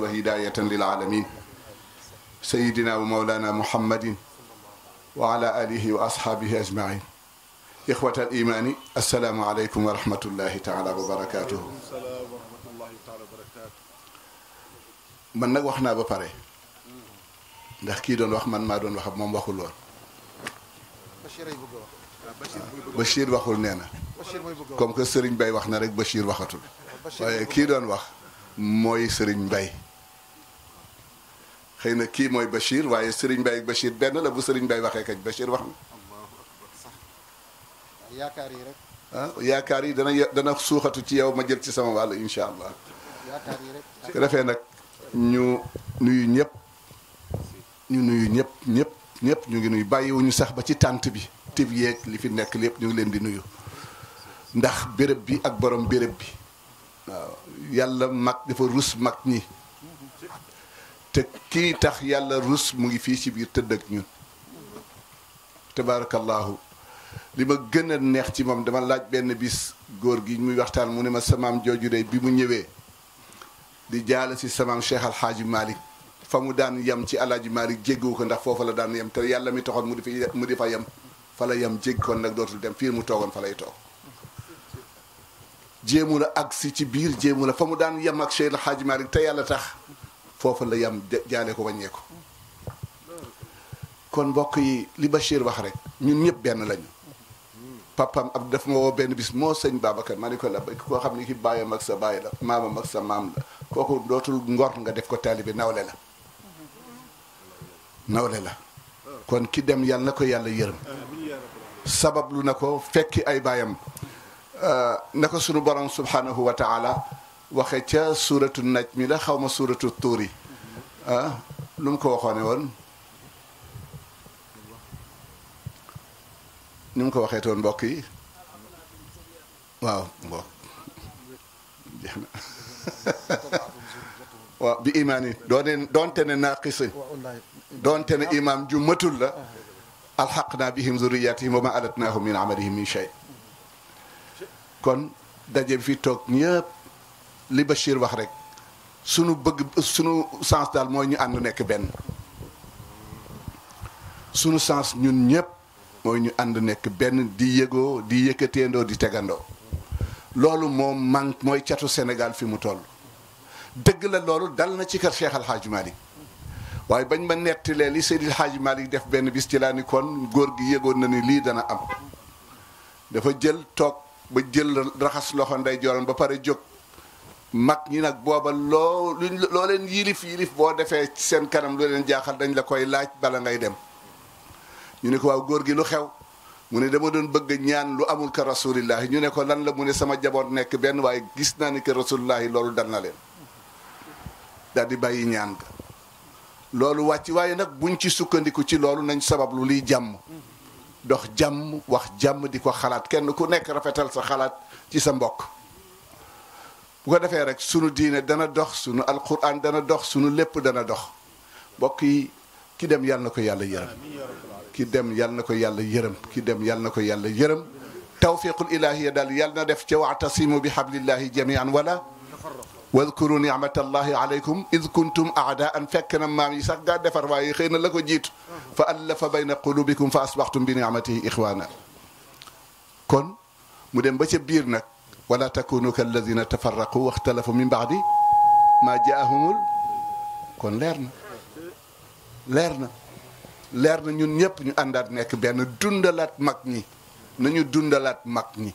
وهداية للعالمين سيدنا ومولانا محمد وعلى آله وأصحابه أجمعين. إخوة الإيمان، السلام عليكم ورحمة الله تعالى وبركاته. من nag wax naa ba pare ndax kii doon wax man maa doon wax moom waxul woon. Bachir waxul nee na comme que Serigne Baye wax na rek Bachir waxatul waaye kii doon wax mooy Serigne Baye. xëy na kii mooy Bachir waaye Serigne Baye ak Bachir benn la. bu Serigne Baye waxee kañ Bachir wax na. yaakaar yi rek. ah yaakaar yi dana suuxatu ci yow ma jël ci sama wàll incha allah. yaakaar yi rek. su ko defee nag ñu nuyu ñëpp ñu ngi nuyu bàyyiwuñu sax ba ci tànt bi. tib yeeg li fi nekk lépp ñu ngi leen di nuyu ndax béréb bi ak borom béréb bi waaw yàlla mag dafa rus mag ñi. te kii tax yàlla rus mu ngi fii ci biir tëdd ak ñun tabaarakallaahu li ma gën a neex ci moom dama laaj benn bis góor gi muy waxtaan mu ne ma samaam jooju de bi mu ñëwee di jaala si samaam Cheikh Alhaaji Malick fa mu daan yem ci Alhaaji Malick jéggiwu ko ndax foofa la daan yem te yàlla mi taxoon mu di fa yem fa la yem jéggi kon nag dootul dem fii mu toogoon fa lay toog jéemu la agsi ci biir jéemu la fa mu daan yem ak Cheikh Alhaaji Malick te yàlla tax foofu la yam jaale ko wàññeeku kon mbokk yi li Bachir wax rek ñun ñëpp benn lañu. papam ab daf ma woo benn bis moo sëñ Babacar ma ni ko la koo xam ni ki bàyyam ak sa bàyyi la maamam ak sa maam la kooku dootul ngor nga def ko taalibe nawle la kon ki dem yàlla na ko yàlla yërëm sabablu na ko fekki ay baayam na ko sunu borom subhanahu wa taala waxe ca suuratu naj mi la xaw ma suuratu tuuri lu mu ko waxoone woon ni mu ko waxee toon mbokk yi waaw mbokk jeex na waaw bi imaan yi doonte ne naaqisi doonte ne imaam ju matul la alxaqnaa bihim zurriyatihim wa ma alatnaahum min amalihim min shay kon daje bi fi toog ñëpp li Bachir wax rek sunu sens daal mooy ñu ànd nekk benn sunu sens ñun ñëpp mooy ñu ànd nekk benn di yëgoo di yëkkateendoo di tegandoo loolu moom mooy catu Sénégal fi mu toll dëgg la loolu dal na ci kër Cheikh Al Hadj Malick waaye bañ ma nettilee li Seydi El Hadj Malick def benn bis ci laa ni kon góor gi yëgoon na ni lii dana am dafa jël toog ba jël raxas loxo ndey jooram ba pare jóg mag ñi nag booba loo leen yilif boo defee seen kanam loo leen jaaxal dañ la koy laaj bala ngay dem ñu ne ko waaw góor gi lu xew mu ne dama doon bëgg ñaan lu amul ka rasulillahi ñu ne ko lan la mu ne sama jaboot nekk benn waaye gis naa ni que rasulillahi loolu dal na leen daal di bàyyi ñaan ga loolu wàcc waaye nag buñ ci sukkandiku ci loolu nañ sabab lu liy jàmm dox jàmm wax jàmm di ko xalaat kenn ku nekk rafetal sa xalaat ci sa mbokk bu ko defee rek sunu diine dana dox sunu alquran dana dox sunu lépp dana dox mbokk yi ki dem yàlla na ko yàlla yërëm ki dem yàlla na ko yàlla yërëm ki dem yàlla na ko yàlla yërëm tawfiqul ilahiya daal yàlla na def ca wa'tasimu bi hablillahi jamian wala wadkuru nicmatallahi alaykum id kuntum aadaan fekk na maam yi sax gaa defar waaye xëy na la ko jiitu fa allafa bayna qulubikum fa asbaxtum bi nicmatihi ixwaana kon mu dem ba ca biir nag wala takunu kalladina tafarraqu waxtalafu min baadi maa jaahumul kon leer na ñun ñëpp ñu àndaat nekk benn dundalaat mag ñi nañu dundalaat mag ñi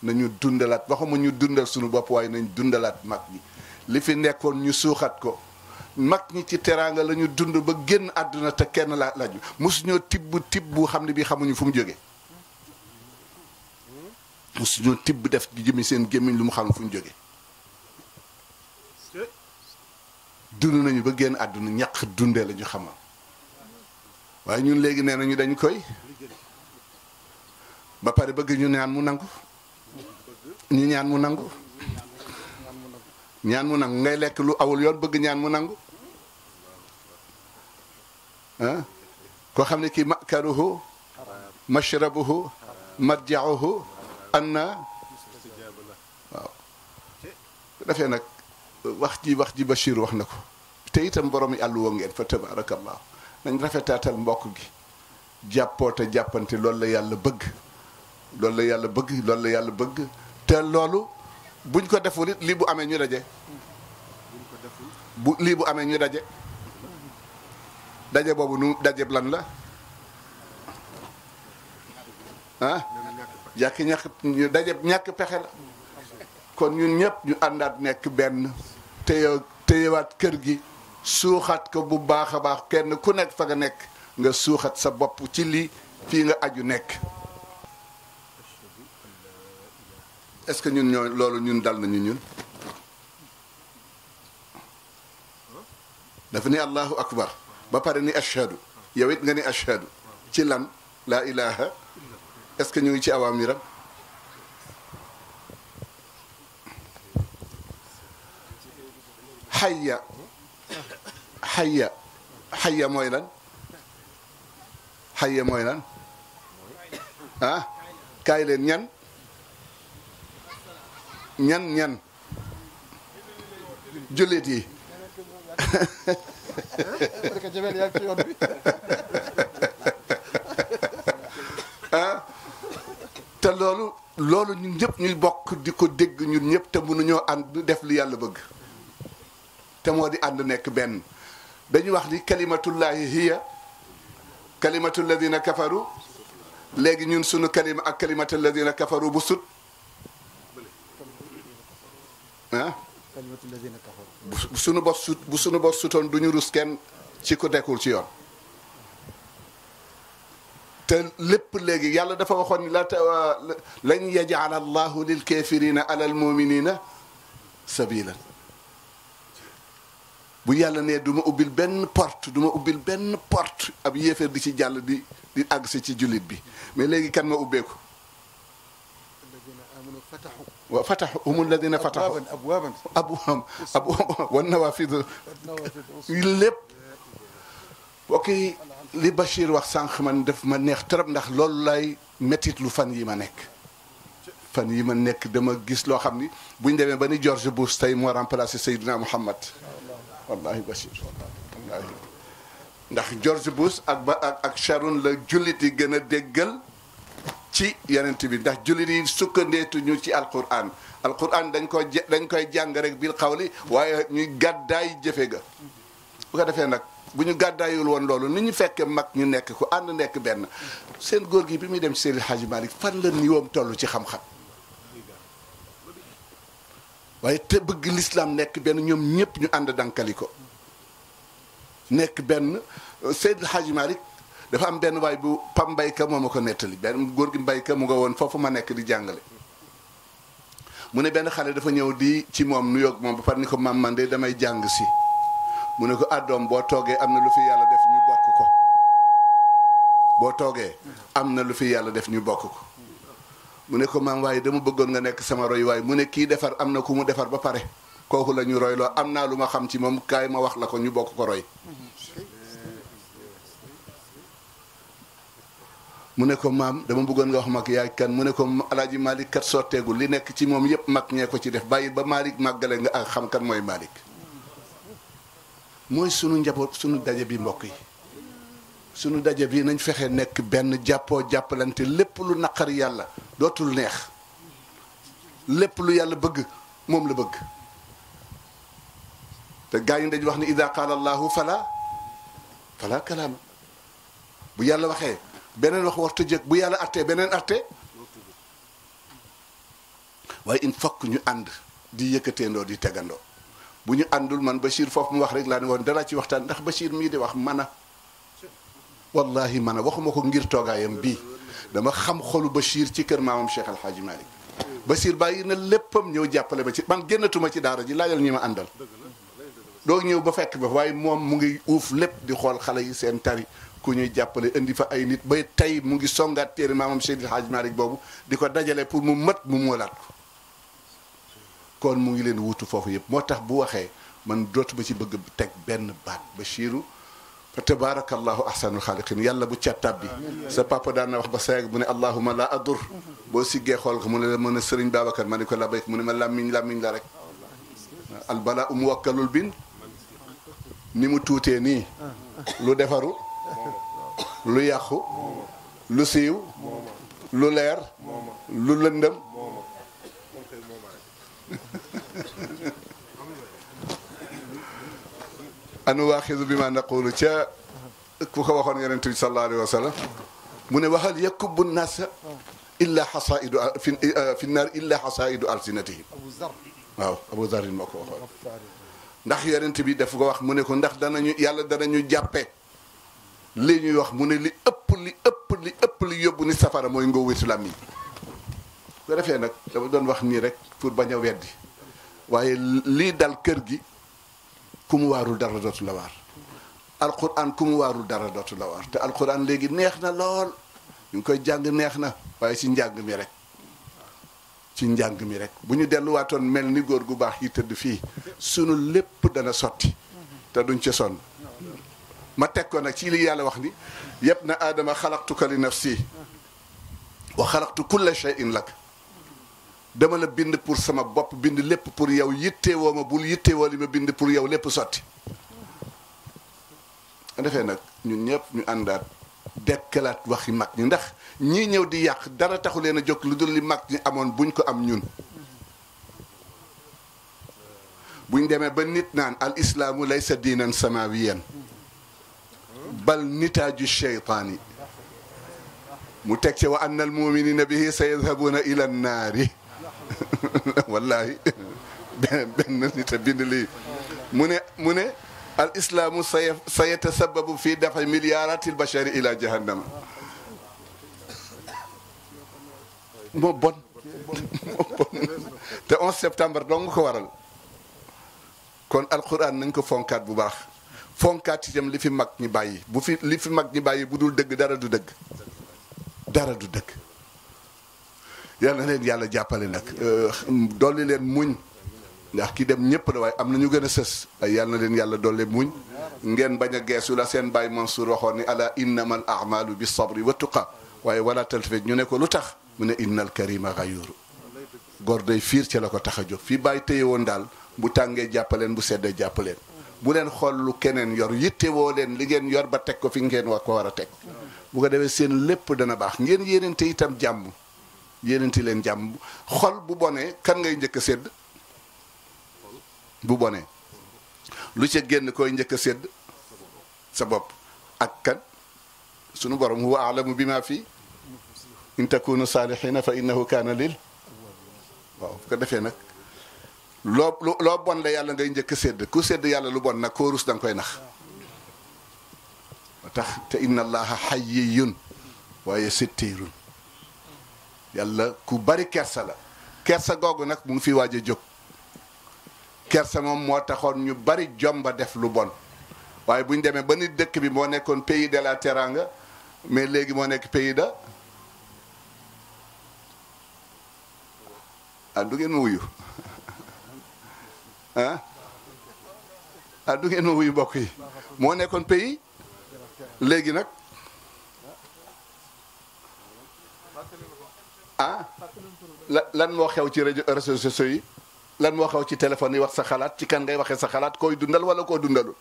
nañu dundalaat waxuma ñu dundal suñu bopp waaye nañ dundalaat mag ñi li fi nekkoon ñu suuxat ko mag ñi ci teraanga la ñu dund ba génn àdduna te kenn laaju mosuñoo tibb bu xam ne bii xamuñu fu mu jógee mosuñoo tibb def jëmi seen gémmiñ lu mu xam fu mu jógee dund nañu ba génn àdduna ñaq dundee la ñu xamal waaye ñun léegi nee nañu dañ koy ba pare bëgg ñu ñaan mu nangu ñu ñaan mu nangu ngay lekk lu awul yoon bëgg ñaan mu nangu koo xam ne kii makaruhu mashrabuhu marja'uhu anna waaw defee nag wax ji Bachir wax na ko te itam borom yi àlluwa ngeen fa tabarakallah nañ rafetaatal mbokk gi jàppoo te jàppante loolu la yàlla bëgg loolu la yàlla bëgg loolu la yàlla bëgg te loolu buñ ko deful it lii bu amee ñu daje bu lii bu amee ñu daje daje boobu nu daje lan la ah jàkki ñàkk ñu daje ñàkk pexe la kon ñun ñëpp ñu àndaat nekk benn téyewaat kër gi suuxat ko bu baax a baax kenn ku nekk fa nga nekk nga suuxat sa bopp ci lii fii nga aju nekk est-ce que ñun ñoo loolu ñun dal nañu ñun dafa ni allahu akbar ba pare ni ashhadu yow it nga ni ashhadu ci lan laa ilaha est-ce que ñu ngi ci awaamiram xayya xayya xayya mooy lan xayya mooy lan ah kaay leen ñan jullit yi ah te loolu ñun ñëpp ñuy bokk di ko dégg ñun ñëpp te mënuñoo ànd def li yàlla bëgg te moo di ànd nekk benn dañuy wax li kalimatullahi hiya kalimatu alladina kafaru léegi ñun sunu kalima ak kalimatu alladina kafaru bu sut ah bu sunu bos sutoon du ñu rus kenn ci ko dekkul ci yoon te lépp léegi yàlla dafa waxoon ni lan yaj'ala allahu lil kafirina ala al muminina sabilan bu yàlla ne du ma ubbil benn porte ab yéeféer di ci jàll di àgg si ci jullit bi mais léegi kan ma ubbeeku wa fatahu hum alladina fatahu abwaaban wan nawaafid lépp ok li Bachir wax sànq man def ma neex trop ndax loolu lay métit lu fan yi ma nekk dama gis loo xam ni buñ demee ba ni George Bush tey moo remplacé Seydina Muhammad wallahi Bachir wallahi ndax George Bush ak Sharon la jullit yi gën a déggal ci yonent bi ndax jullit yi sukkandeetuñu ci alquran dañ koy jàng rek bil xawli waaye ñuy gàddaay jëfe ga bu ko defee nag bu ñu gàddaayul woon loolu ni ñu fekkee mag ñu nekk ko ànd nekk benn seen góor gi bi muy dem ci Seydil Hadji Malick fan la niwoom toll ci xam-xam waaye te bëgg l'islam nekk benn ñoom ñëpp ñu ànd dankali ko nekk benn Seydil Hadji Malick dafa am benn waay bu Pam Mbayka moo ma ko nettali benn góor gi Mbayka mu nga woon foofu ma nekk di jàngale mu ne benn xale dafa ñëw di ci moom nuyoog moom ba pare ni ko maam man de damay jàng si mu ne ko addoom boo toogee am na lu fi yàlla def ñu bokk ko boo toogee am na lu fi yàlla def ñu bokk ko mu ne ko maam waaye dama bëggoon nga nekk sama roy waay mu ne kii defar am na ku mu defar ba pare kooku la ñu roy loo am naa lu ma xam ci moom kaay ma wax la ko ñu bokk ko roy mu ne ko maam dama bëggoon nga wax mag yaay kan mu ne ko alaaji Malick kat sotteegul li nekk ci moom yëpp mag ñee ko ci def bàyyi ba Malick màggale nga ak xam kan mooy Malick mooy sunu njaboot sunu daje bi mbokk yi sunu daje bi nañ fexe nekk benn jàppoo jàppalante lépp lu naqari yàlla dootul neex lépp lu yàlla bëgg moom la bëgg te gaa yi dañu wax ni ida qaala allahu fala kalaama bu yàlla waxee beneen wax warta jëkk bu yàlla attee beneen attee waaye il faut que ñu ànd di yëkkateendoo di tegandoo bu ñu àndul man Bachir foofu mu wax rek laa ne woon dara ci waxtaan ndax Bachir mii di wax man a wallahi man a waxuma ko ngir toogaayam bii dama xam xolu Bachir ci kër maamam Cheikh El Hadji Malick Bachir bàyyi na léppam ñëw jàppale ba ci man génnatuma ci daara ji laajal ñi ma àndal doo ñëw ba fekk ba waaye moom mu ngi uuf lépp di xool xale yi seen tari ku ñuy jàppale indi fa ay nit ba tey mu ngi songaat téere maamam Cheikh El Hadji Malick boobu di ko dajale pour mu mët mu moolaat ko kon mu ngi leen wutu foofu yëpp moo tax bu waxee man dootuma ci bëgg teg benn baat Bachiru fa tabarakallahu ahsanul xaaliqin yàlla bu cattab bi sa papa daan na wax ba sayeg mu ne allahuma la adur boo siggee xool ko mu ne la mën a sëriñ Babacar ma ne ko labayk mu ne ma làmmiñ la rek albala muwakkalul bin ni mu tuutee nii lu defaru lu yàqu lu siiw lu leer lu lëndëm anu waaxisu bi ma naqulu ca ku ko waxoon yonent bi sallallahu alayhi wa sallam mu ne waxal yakubbu nnaasa illa xasaidu fi naar illa xasaidu alsinatihim waaw Abu Zarin moo ko waxoon ndax yonent bi daf ko wax mu ne ko ndax danañu yàlla danañu jàppe li ñuy wax mu ne li ëpp li yóbbu ni safara mooy ngoo wetu làmmiñ ko defee nag dama doon wax nii rek pour bañ a weddi waaye lii dal kër gi ku mu waarul dara dootu la waar alquran ku mu waarul dara dootu la waar te alquran léegi neex na lool ñu ngi koy jàng neex na waaye ci njàng mi rek ci njàng mi rek bu ñu delluwaatoon mel ni góor gu baax yi tëdd fii sunu lépp dana sotti te duñ ca sonn ma teg ko nag ci li yàlla wax ni yëpp na aadama xalaqtuka li nafsi wa xalaqtu kulla shay'in lak dama la bind pour sama bopp bind lépp pour yow yittewoo ma bul yittewoo li ma bind pour yow lépp sotti defee nag ñun ñëpp ñu àndaat dekkalaat waxi mag ñi ndax ñii ñëw di yàq dara taxu leen a jóg lu dul li mag ñi amoon buñ ko am ñun buñ demee ba nit naan al islaamu laysa diinan samawiyan bal nitaaju sheytaani mu teg ci wa anna al muminina bihi sa yadhabuuna ila nnaari wallahi benn nit a bind lii mu ne al islaamu sa yatasababu fi dafa milliarati lbashari ila jahannama moo bon te 11 septembre dong ko waral kon alquran nañ ko fonkaat bu baax fonkaat itam li fi mag ñi bàyyi li fi mag ñi bàyyi bu dul dëgg dara du dëgg dara du dëgg yal na leen yàlla jàppale nag dolli leen muñ ndax ki dem ñëpp la waaye am na ñu gën a sës ay yal na leen yàlla dolli muñ ngeen bañ a geesu la seen baay Mansour waxoon ni ala innama al a'malu bis sabri wa tuqa waaye wala talfit ñu ne ko lu tax mu ne innal karima ghayuru góor day fiir ci la ko tax a jóg fii bàyyi téye woon daal bu tàngee jàppaleen bu seddee jàppaleen bu leen xool lu keneen yor yittewoo leen li ngeen yor ba teg ko fi ngeen war ko war a teg bu ko defee seen lépp dana baax ngeen yéenante itam jàmm yéenante leen jàmm xol bu bonee kan ngay njëkk a sédd bu bonee lu ca génn koy njëkk a sédd sa bopp ak kan sunu borom huwa a'lamu bima fi in takunu salihina fa innahu kaana lil waaw bu ko defee nag loo bon la yàlla ngay njëkk a sédd ku sédd yàlla lu bon nag koo rus da nga koy nax tax te inna allaha hayyun waaye sittirun yàlla ku bari kersa la kersa googu nag mu ngi fi waaj a jóg kersa moom moo taxoon ñu bari jomba def lu bon waaye bu ñu demee ba nit dëkk bi moo nekkoon pays de la teranga mais léegi moo nekk pays de du ngeen ma wuyu du ngeen ma wuyu mbokk yi moo nekkoon pays léegi nag lan moo xew ci réseaux sociaux yi lan moo xew ci téléphone yi wax sa xalaat ci kan ngay waxee sa xalaat koy dundal wala koo dundalul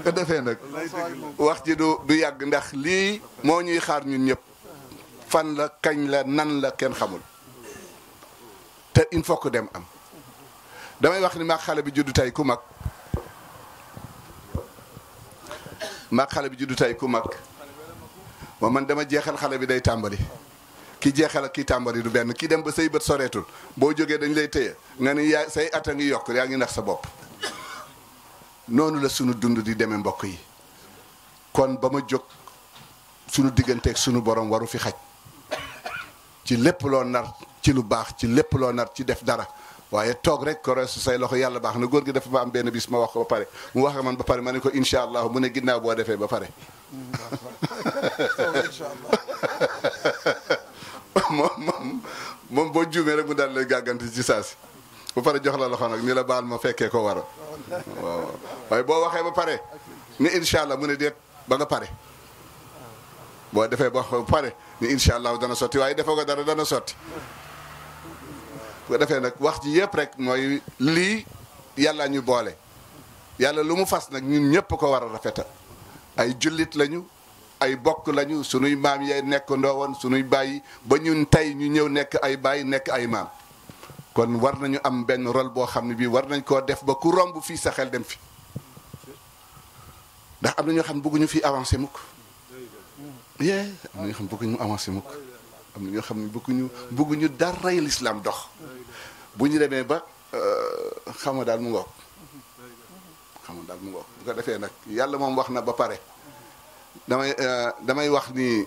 ko defee nag wax ji du yàgg ndax lii moo ñuy xaar ñun ñëpp fan la kañ la nan la kenn xamul te il faut que dem am damay wax ni maag xale bi juddu tey ku mag moom man dama jeexal xale bi day tàmbali ki jeexal ak ki tàmbali du benn ki dem ba say bët soreetul boo jógee dañ lay téye nga ni yaa say at a ngi yokk yaa ngi nax sa bopp noonu la sunu dund di demee mbokk yi kon ba ma jóg sunu digganteeg sunu borom waru fi xaj ci lépp loo nar ci lu baax ci lépp loo nar ci def dara waaye toog rek ko resu say loxo yàlla baax na góor gi dafa ma am benn bis ma wax ko ba pare mu wax man ba pare ma ne ko incha allah mu ne ginnaaw boo defee ba pare moom boo juumee rek mu daal lay gàgganti ci saasi ba pare jox la loxo nag ni la baal ma fekkee ko wara waaw waaye boo waxee ba pare ni incha allah mu ne déet ba nga pare boo defee ba pare ni incha allah dana sotti waaye defoo ko dara dana sotti bu ko defee nag wax ji yëpp rek mooy lii yàlla ñu boole yàlla lu mu fas nag ñun ñëpp ko war a rafetal ay jullit lañu ay bokk lañu sunuy maam yee nekk ndoowoon sunuy bàyyi ba ñun tey ñu ñëw nekk ay bàyyi nekk ay maam kon war nañu am benn rôle boo xam ne bii war nañ koo def ba ku romb fii sa xel dem fi ndax am na ñoo xam ne bëgguñu fi avancé mukk yee am na ñoo xam ne bëgguñu avancé mukk am na ñoo xam ne bëgguñu daray lislaam dox bu ñu demee ba xam nga daal mu ngoog bu ko defee nag yàlla moom wax na ba pare damay wax ni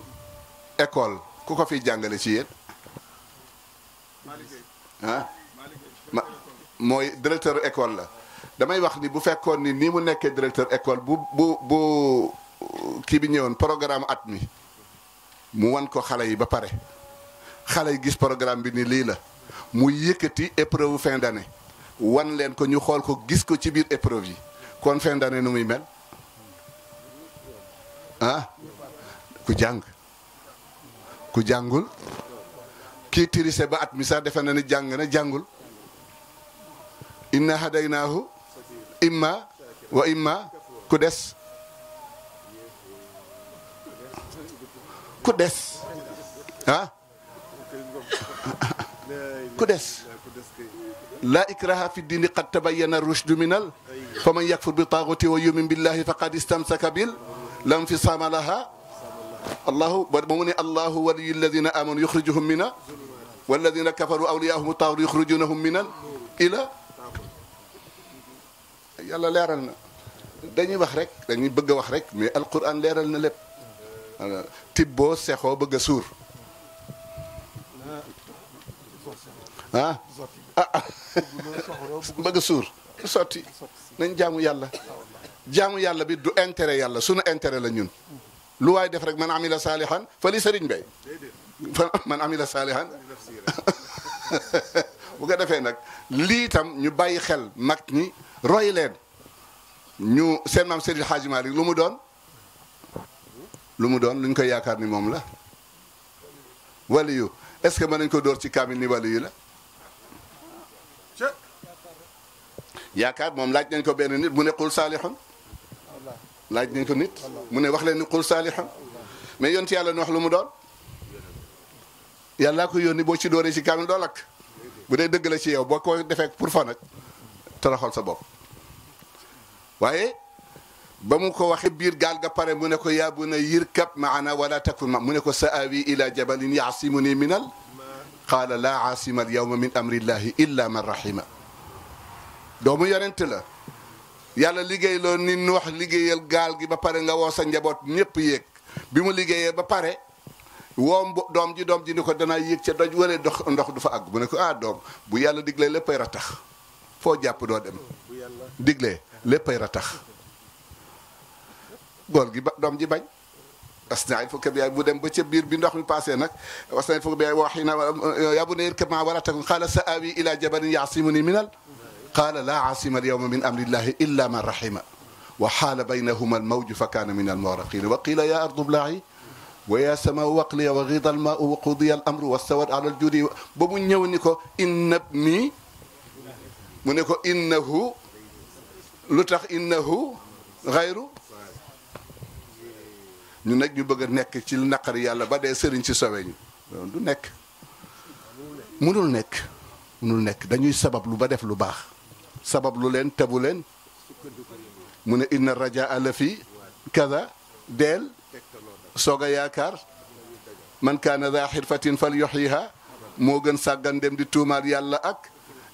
école ku ko fi jàngale ci yéen ah mooy directeur école la damay wax ni bu fekkoon ni nii mu nekkee directeur école bu kii bi ñëwoon programme at mi mu wan ko xale yi ba pare xale yi gis programme bi ni lii la mu yëkkati épreuve fin d'année wan leen ko ñu xool ko gis ko ci biir épreuve yi kon fin d'année nu muy mel ah ku jàngul kii tirise ba at mi sax defe na ni jàng na jàngul inna hadaynaahu imma wa imma ku des ah ku des laa ikraha fi diini qad tabayyana rushdu minal fa man yakfur bi taaguti wa yumin billahi faqad istamsaka bil lam infisaama laha allahu ba mu ne allahu waliyu alladina amanu yuxrijuhum mina walladina kafaru awliyaahum taagut yuxrijunahum minal ila yàlla leeral na dañuy wax rek dañuy bëgg a wax rek mais alquran leeral na lépp tibboo sexoo bëgg a suur ah bëgg a suur sotti nañ jaamu yàlla bi du intérêt yàlla sunu intérêt la ñun lu waay def rek man amila saalihan fa li sëriñ bay man amila saalihan bu ko defee nag lii tam ñu bàyyi xel mag ñi roy leen ñu seen maam Seydi Hadji Malick lu mu doon lu ñu koy yaakaar ni moom la waliyu est-ce que mën nañ ko dóor ci kaamil ni waliyu la yaakaar moom laaj nañ ko benn nit mu ne qul saalihun laaj nañ ko nit mu ne wax leen ni qul saalihun mais yoon ci yàlla nu wax lu mu doon yàllaa ko yónni boo ci dooree ci kaamil doo lakk bu dee dëgg la ci yow boo ko defee pour fa nag toroxal sa bopp waaye ba mu ko waxee biir gaal ga pare mu ne ko yaa bunayya irkab maana wala takun ma mu ne ko sa'awi ila jabalin ya'simuni minal qaala laa aasima al yawma min amrillahi illa man rahima doomu yonent la yàlla liggéey loo ni nu wax liggéeyal gaal gi ba pare nga woo sa njaboot ñëpp yéeg bi mu liggéeyee ba pare woom doom ji ni ko danaa yéeg ca doj wala ndox du fa àgg mu ne ko ah doom bu yàlla diglee léppay ratax foo jàpp doo dem diglee léppay ratax góor gi ba doom ji bañ asna il faut que bi bu dem ba ca biir bi ndox mi passé nag asna il faut que bi waxi na yaa bunayya irkab ma'anaa wa laa takun qaala sa'aawi ilaa jabalin ya'simunii minal qaala laa aasima al-yawma min amrillahi illa man rahima wa haala baynahuma al-mawju fa kaana mina al-mughraqin wa qiila yaa ardu ibla'i wa yaa samaa'u aqli'i wa ghida al-maa'u wa qudiya al-amru wastawat ala al-juudi ba mu ñëw ni ko inna ibnii mu ne ko innahu lu tax innahu ghayru ñu nag ñu bëgg a nekk ci lu naqari yàlla ba dee sëriñ ci sowe ñu du nekk munul nekk dañuy sabab lu ba def lu baax sabab lu leen tabu leen mu ne inna rajaa la fi kaza deel soog a yaakaar man kaana daa xirfatin fal yuxyiha moo gën sàggan dem di tuumaal yàlla ak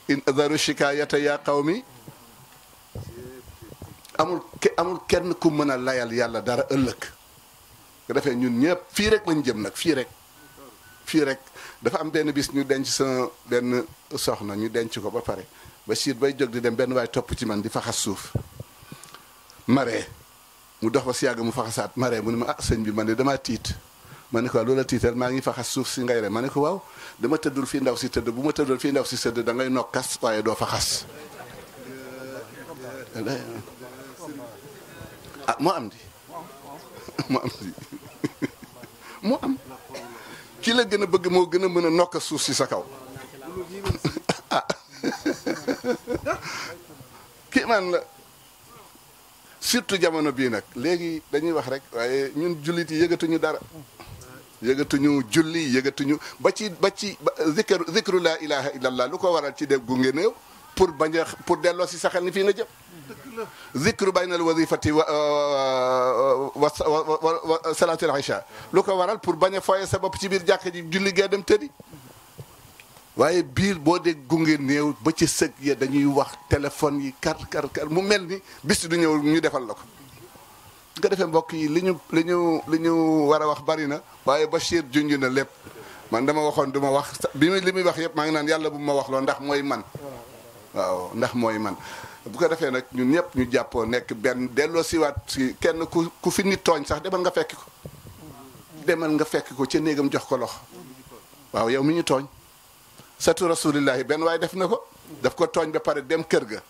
in daru shikaayata yaa qawmi amul kenn ku mën a layal yàlla dara ëllëg nga defee ñun ñëpp fii rek lañ jëm nag fii rek dafa am benn bis ñu denc sama benn soxna ñu denc ko ba pare ba siit bay jóg di dem benn waay topp ci man di faxas suuf maree mu dox ba si yàgg mu faxasaat maree mu ne ma ah sëñ bi man de damaa tiit ma ne ko loola tiital maa ngi faxas suuf si ngay re ma ne ko waaw dama tëddul fii ndaw si tëdd bu ma tëddul fii ndaw si tëdd da ngay nokkas waaye doo faxas ah moo am di moo am ki la gën a bëgg moo gën a mën a nokkas suuf si sa kaw kii man la surtout jamono bii nag léegi dañuy wax rek waaye ñun jullit yi yëgatuñu dara yëgatuñu julli yëgatuñu ba ci zikru laa ilaha illallah lu ko waral ci dégg gunge néew pour bañ a pour delloo si saxel ni fii nga jëm zikru baynal wazifati wa salaatul isha lu ko waral pour bañ a foye sa bopp ci biir jàkk ji julli gee dem tëddi waaye biir boo dee gunge néew ba ci sëg ya dañuy wax téléphone yi kar mu mel ni bis du ñëw ñu defal la ko su ko defee mbokk yi li ñu war a wax bari na waaye Bachir junj na lépp man dama waxoon du ma wax li muy wax yëpp maa ngi naan yàlla bu ma wax loo ndax mooy man waaw ndax mooy man bu ko defee nag ñun ñëpp ñu jàppoo nekk benn delloo siwaat si kenn ku fi nit tooñ sax demal nga fekki ko demal nga fekki ko ca néegam jox ko loxo waaw yow mi ñu tooñ satu rasulillahi benn waaye def na ko daf ko tooñ ba pare dem kër ga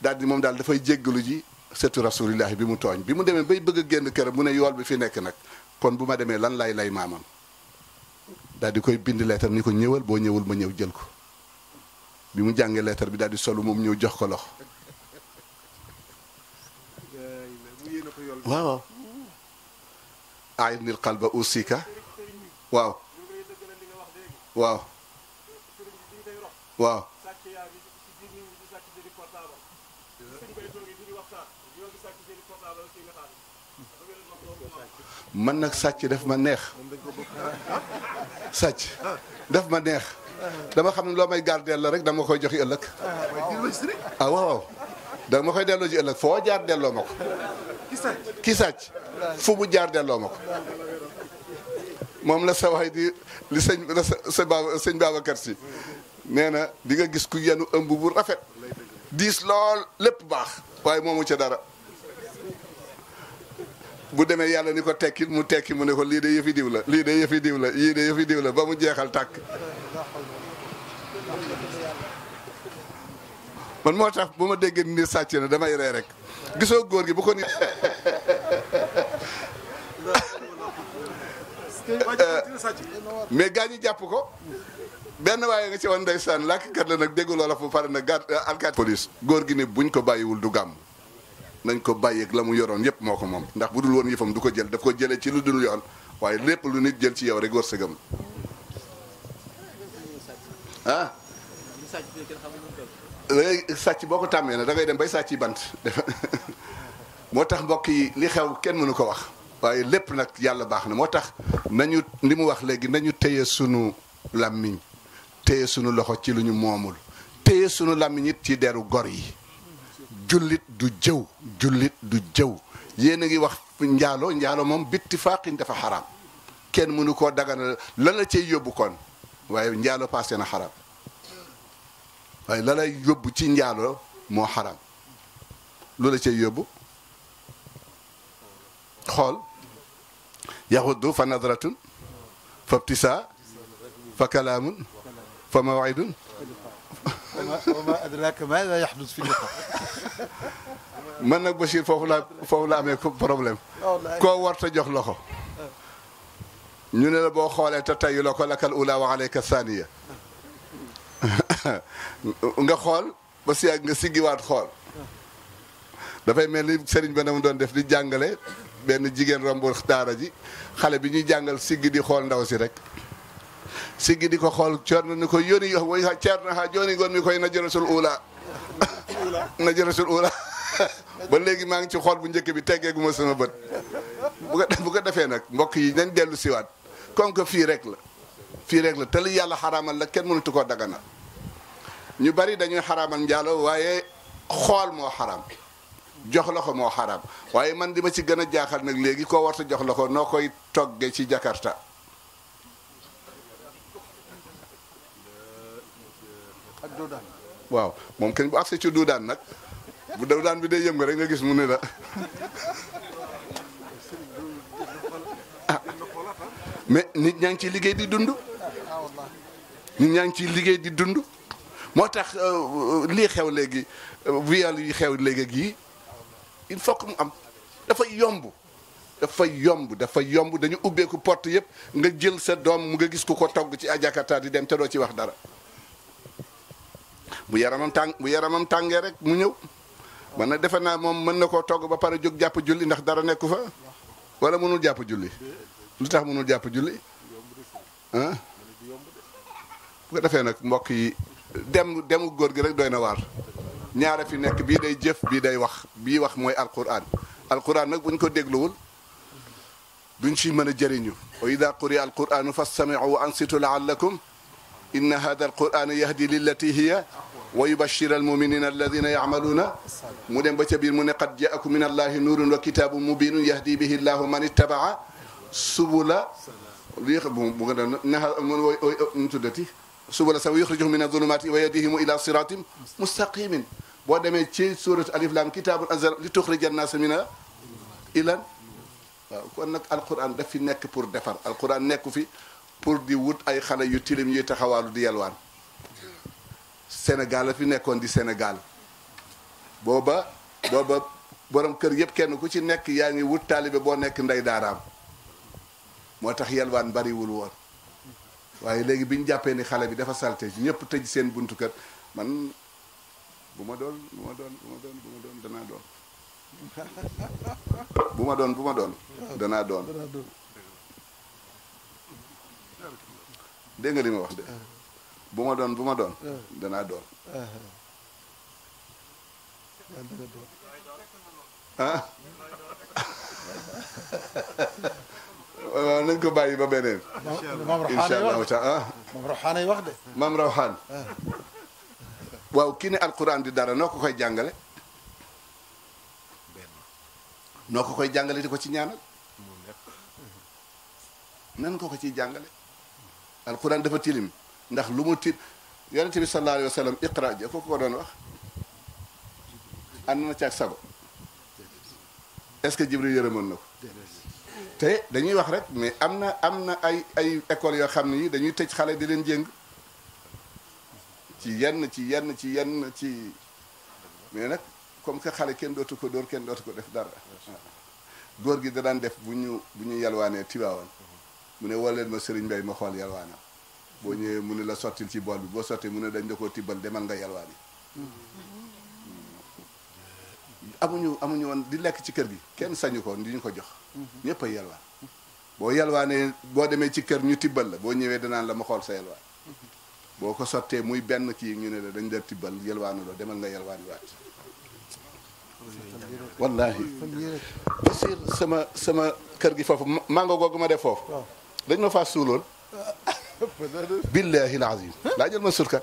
daal di moom daal dafay jéggalu ji satu rasulillahi bi mu tooñ bi mu demee bay bëgg a génn kër mu ne yool bi fi nekk nag kon bu ma demee lan lay maamam daal di koy bind leetar ni ko ñëwal boo ñëwul ma ñëw jël ko bi mu jàngee leetar bi daal di solu moom ñëw jox ko loxo waaw aynil qalba usika waaw waaw waaw man nag sàcc daf ma neex sàcc daf ma neex dama xam ne loo may gardeel la rek dama koy joxi ëllëg ah waaw dama koy delloo ji ëllëg foo jaar delloo ma ko ki sàcc fu mu jaar delloo ma ko moom la sawaay di li sëñ Babacar Si nee na di nga gis ku yenu ëmb bu rafet diis lool lépp baax waaye moomu ca dara bu demee yàlla ni ko tekki mu ne ko lii de yëfi diw la lii de yëfi diw la yii de yëfi diw la ba mu jeexal tàkk man moo tax bu ma déggee ni sàcc na damay ree rek gisoo góor gi bu ko ni mais gaa ñi jàpp ko benn waaye nga ci woon ndeysaan làkkat la nag déggu loola fu pare na alkaati police góor gi ne buñ ko bàyyiwul du gàmm nañ ko bàyyeeg la mu yoroon yëpp moo ko moom ndax bu dul woon yëfam du ko jël daf ko jëlee ci lu dul yoon waaye lépp lu nit jël ci yow rek wërsëgam ah léegi sàcc boo ko tàmmee na da ngay dem bay sàcc yi bant moo tax mbokk yi li xew kenn mënu ko wax waaye lépp nag yàlla baax na moo tax nañu li mu wax léegi nañu téye sunu làmmiñ téye sunu loxo ci lu ñu moomul téye sunu làmmiñ it ci deru gor yi jullit du jëw jullit du jëw yéen a ngi wax njaalo moom bitti faaqin dafa xaraam kenn mënu koo dagana lan la cay yóbbu kon waaye njaalo passé na xaraam waaye la lay yóbbu ci njaalo moo xaraam lu la cay yóbbu xool yaxuddu fa nadratun fa ibtisaa fa kalaamun fa mawidun wa ma adraka maada yaxdus fi liqa man nag Bachir foofu la amee problème koo warta jox loxo ñu ne la boo xoolee te tayu la ko lakal ula wa alayka thaniya nga xool ba si yàgg nga siggiwaat xool dafay mel ni sëriñ ba na mu doon def di jàngale benn jigéen romb daara ji xale bi ñuy jàngal siggi di xool ndaw si rek siggi di ko xool ceerno ni ko yoni woy ceerno ha joni gon mi koy najarasul ula najarasul ula ba léegi maa ngi ci xool bu njëkk bi teggeegu ma sama bët bu ko defee nag mbokk yi nañ dellu siwaat comme que fii rek la te li yàlla xaraamal la kenn mënatu koo daganal ñu bari dañuy xaraamal njaalo waaye xool moo xaraam jox la ko moo xaraam waaye man di ma ci gën a jaaxal nag léegi koo warta jox la ko noo koy togge ci Jakarta ak doodaan waaw moom kenn bu accès ci doodaan nag bu doodaan bi day yëngu rek nga gis mu ne la mais nit ñaa ngi ciy liggéey di dund nit ñaa ngi ciy liggéey di dund moo tax lii xew léegi viol yi xew léegi ak yi il faut que mu am dafay yomb dañu ubbeeku porte yëpp nga jël sa doom mu nga gis ku ko togg ci Jakarta di dem te doo ci wax dara bu yaramam tàngee rek mu ñëw man na defe naa moom mën na koo togg ba pare jóg jàpp julli ndax dara nekku fa wala mënul jàpp julli lu tax mënul jàpp julli ah bu ko defee nag mbokk yi demu góor gi rek doy na waar ñaara fi nekk bii day jëf bii day wax bii wax mooy alquran nag buñ ko dégluwul duñ ci mën a jëriñu wa ida quri'a alquranu fastami'u wa ansitu la'allakum inna hada alqurana yahdi lillati hiya wa yubashshira almuminina alladina ya'maluna mu dem ba ca biir mu ne qad ja'akum min allahi nurun wa kitabun mubinun yahdi bihi llahu man ittaba'a subula li bu nga doon nu tuddati subula sawa yukhrijuhum min adh-dhulumati wa yahdihim ila siratin mustaqimin boo demee ci suratu alif lam kitabun anzal li tukhrija an-nasa min ilan waaw kon nag alquran daf fi nekk pour defar alquran nekku fi pour di wut ay xale yu tilim yuy taxawaalu di yalwaan Sénégal la fi nekkoon di Sénégal booba borom kër yëpp kenn ku ci nekk yaa ngi wut taalibe boo nekk ndey daaraam moo tax yalwaan bariwul woon waaye léegi bi ñu jàppee ni xale bi dafa salte ñëpp tëj seen buntu kër man bu ma doon danaa doon bu ma doon danaa doon dégg nga li ma wax de bu ma doon danaa doon ah waaw nañ ko bàyyi ba beneen incha allahu taala moom Rawxaan wax de maam Rawxaan waaw kii ne alquran di dara noo ko koy jàngale noo ko koy jàngale di ko ci ñaanal nan ko ciy jàngale alquran dafa tilim ndax lu mu tit yonente bi sallallahu alayhi wa sallam iqra ja ko doon wax ànd na ci ak sago est-ce que Jibril yërëmoon na ko te dañuy wax rek mais am na ay écoles yoo xam ne yi dañuy tëj xale di leen jéng ci yenn mais nag comme que xale kenn dootu ko dóor kenn dootu ko def dara góor gi da daan def bu ñu yalwaanee Tiwaawan mu ne woo leen ma Serigne Mbaye ma xool yalwaanam boo ñëwee mu ne la sottil ci bool bi boo sottee mu ne dañ da koo tibbal demal nga yalwaani amuñu woon di lekk ci kër gi kenn sañu ko di ñu ko jox ñëpp a yalwaan boo yalwaanee boo demee ci kër ñu tibbal la boo ñëwee danaan la ma xool sa yalwaan boo ko sottee muy benn kii ñu ne la dañ la tibbal yalwaanu la demal nga yalwaani waat wallahi Basiir sama kër gi foofu mango googu ma def foofu dañ ma faa suuloon billahi alazim laa jël ma surkat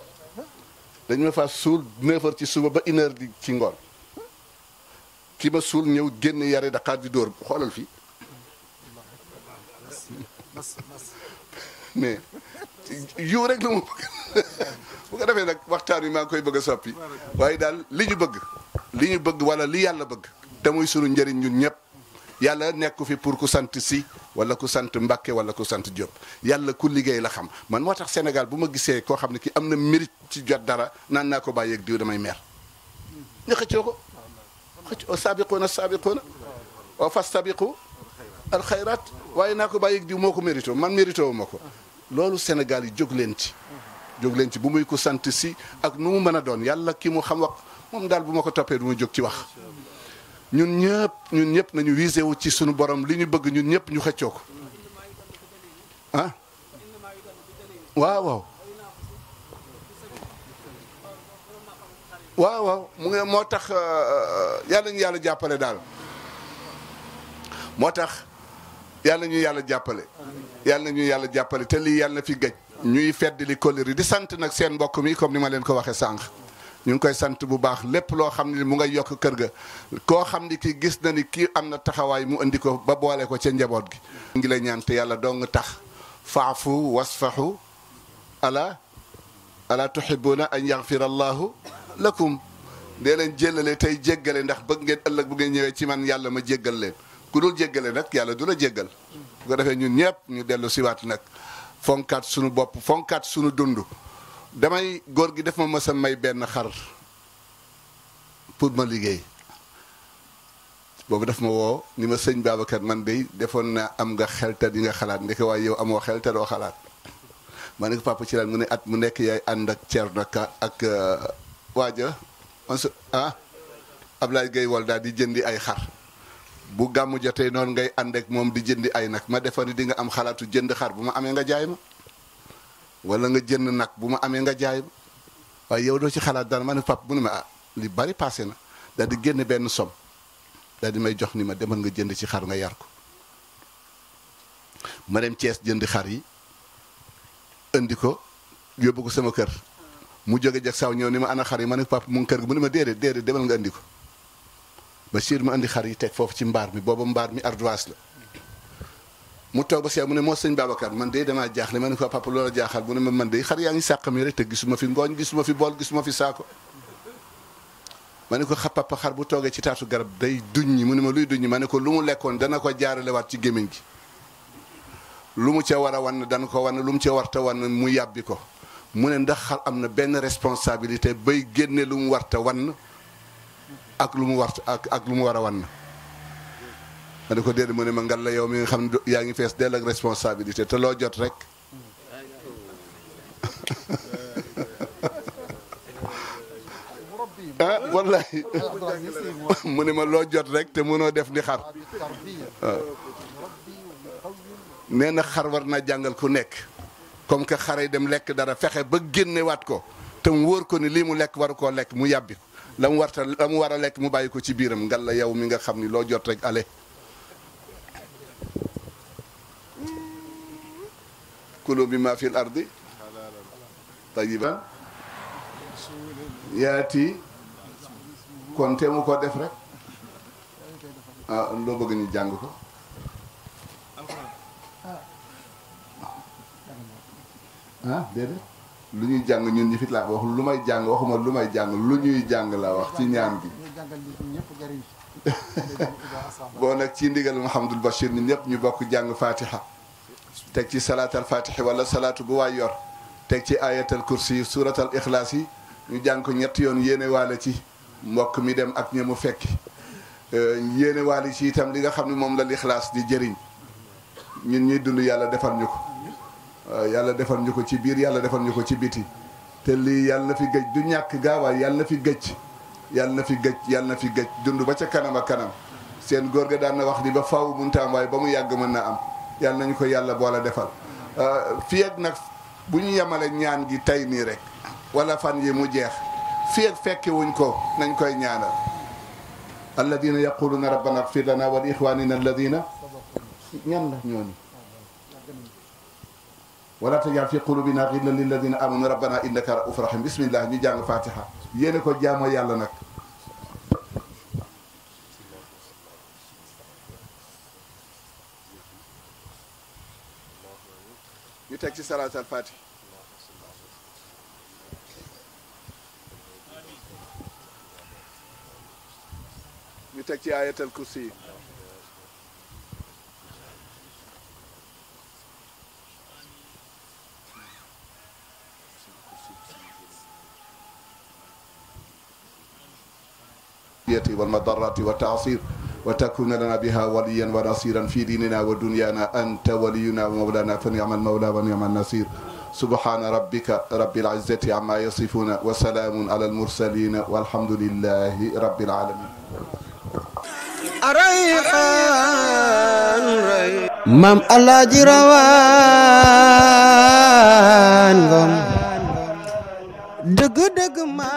dañ ma faa suul 9h ci suba ba 1h di ci ngoon ki ma suul ñëw génn yare Dakar di dóor xoolal fii mais yu rek la mu bëgg bu ko defee nag waxtaan wi maa ngi koy bëgg a soppi waaye daal li ñu bëgg wala li yàlla bëgg te muy sunu njëriñ ñun ñëpp yàlla nekku fi pour ku sant si wala ku sant Mbàkke wala ku sant Diop yàlla ku liggéey la xam man moo tax Sénégal bu ma gisee koo xam ne ki am na mérite ci jot dara naan naa ko bàyyeeg diw damay mer nga xëccoo ko saabiquuna saabiquuna wa fastabiqu alxayrat waaye naa ko bàyyeeg diw moo ko mérito man mérito wu ma ko loolu Sénégal yi jóg leen ci bu muy ko sant si ak nu mu mën a doon yàlla ki mu xam wax moom daal bu ma ko toppee du ma jóg ci wax ñun ñëpp nañu visé wu ci sunu borom li ñu bëgg ñun ñëpp ñu xëccoo ko ah waaw mu ngi moo tax yàlla ñu yàlla jàppale daal moo tax yàlla ñu yàlla jàppale te lii yàlla na fi gëj ñuy fedd li kóllëre di sant nag seen mbokk mi comme ni ma leen ko waxee sànq ñu ngi koy sant bu baax lépp loo xam ne mu ngay yokk kër ga koo xam ni kii gis na ni kii am na taxawaay mu indi ko ba boole ko ca njaboot gi ngi lay ñaan te yàlla dong tax faafu wasfahu ala tuhibbuna an yaghfira allahu lakum dee leen jéllale tey jéggale ndax bëgg ngeen ëllëg bu ngeen ñëwee ci man yàlla ma jéggal leen ku dul jéggale nag yàlla du la jéggal bu ko defee ñun ñëpp ñu dellu siwaat nag fonkaat sunu bopp fonkaat sunu dund damay góor gi def ma mës a may benn xar pour ma liggéey boobu daf ma woo ni ma sëñ Babacar man de defoon naa am nga xel te di nga xalaat ndeke waaye yow amoo xel te doo xalaat ma ne ko papa ci lan mu ne at mu nekk yaay ànd ak Thierno Ka ak waaja Ablaye Gueye wol daal di jëndi ay xar bu gàmmu jotee noonu ngay ànd ak moom di jëndi ay nag ma defa ni di nga am xalaatu jënd xar bu ma amee nga jaay ma wala nga jënd nag bu ma amee nga jaay ma waaye yow doo ci xalaat dara ma ne papa mu ne ma li bari passé na daal di génne benn somme daal di may jox ni ma demal nga jënd ci xar nga yar ko ma dem Thiès jënd xar yi indi ko yóbbu ko sama kër mu jóge jag saw ñëw ni ma ana xar yi ma ne papa mu ngi kër gi mu ne ma déedéet demal nga indi ko Bachir ma indi xar yi teg foofu ci mbaar mi booba mbaar mi ardoise la mu toog ba seew mu ne moo sëñ Babacar man de damaa jaaxle ma ne ko papa loola jaaxal mu ne ma man de xar yaa ngi sàq mi rek te gisuma fi ngooñ gisuma fi bool gisuma fi saako ma ne ko papa xar bu toogee ci taatu garab day duññi mu ne ma luy duññi ma ne ko lu mu lekkoon dana ko jaaralewaat ci gémmiñ gi lu mu ca war a wan dana ko wan lu mu ca warta wan mu yàbbi ko mu ne ndax xar am na benn responsabilité bay génne lu mu warta wan ak lu mu warta ak lu mu war a wan ma ne ko déedéet mu ne ma ngal la yow mi nga xam ne yaa ngi fees dell ak responsabilité te loo jot rek wallahi mu ne ma loo jot rek te mënoo def ni xar nee na xar war naa jàngal ku nekk comme que xare dem lekk dara fexe ba génnewaat ko te mu wóor ko ni lii mu lekk waru koo lekk mu yàbbi ko la mu war a lekk mu bàyyi ko ci biiram ngal la yow mi nga xam ni loo jot rek ale kulu bi ma fil ardi tayiban yaati kon te mu ko def rek loo bëgg ñu jàng ko déedéet lu ñuy jàng ñun ñi fit laa wax lu may jàng waxuma lu may jàng lu ñuy jàng la wax ci ñaan gi boo nag ci ndigal Mouhamadul Bachir ñun ñëpp ñu bokk jàng fatiha teg ci salaatal fatihi wala salaatu bu waay yor teg ci ayatal kursi suratal ixlaas yi ñu jàng ko ñetti yoon yéene waale ci mbokk mi dem ak ña mu fekki yéene waale ci itam li nga xam ne moom la lixlaas di jëriñ ñun ñuy dund yàlla defal ñu ko yàlla defal ñu ko ci biir yàlla defal ñu ko ci biti te lii yàlla na fi gëj du ñàkk gaawaay yàlla na fi gëj yàlla na fi gëj yàlla na fi gëj dund ba ca kanam ak kanam seen góor ga daan na wax ni ba faaw munta am waaye ba mu yàgg mën na am yàlla nañu ko yàlla boole defal fii ak nag bu ñu yemale ñaan gi tey nii rek wala fan yi mu jeex fii ak fekke wuñ ko nañ koy ñaanal alladina yaquluna rabbana ighfir lana wa li ikhwanina alladina ñan la ñooñu wala tajal fi qulubina ghillan lilladina amanu rabbana innaka ra'ufur rahim bismillah ñu jàng fatiha yéene ko jaamoo yàlla nag ñu teg ci salaatal fatih ñu teg ci ayatal kursi والمضرات والتعصير وتكون لنا بها وليا ونصيرا في ديننا ودنيانا أنت ولينا ومولانا فنعم المولى ونعم النصير سبحان ربك رب العزة عما يصفون وسلام على المرسلين والحمد لله رب العالمين Mam Alaaji Rawaan Ngom dëgg-dëgg ma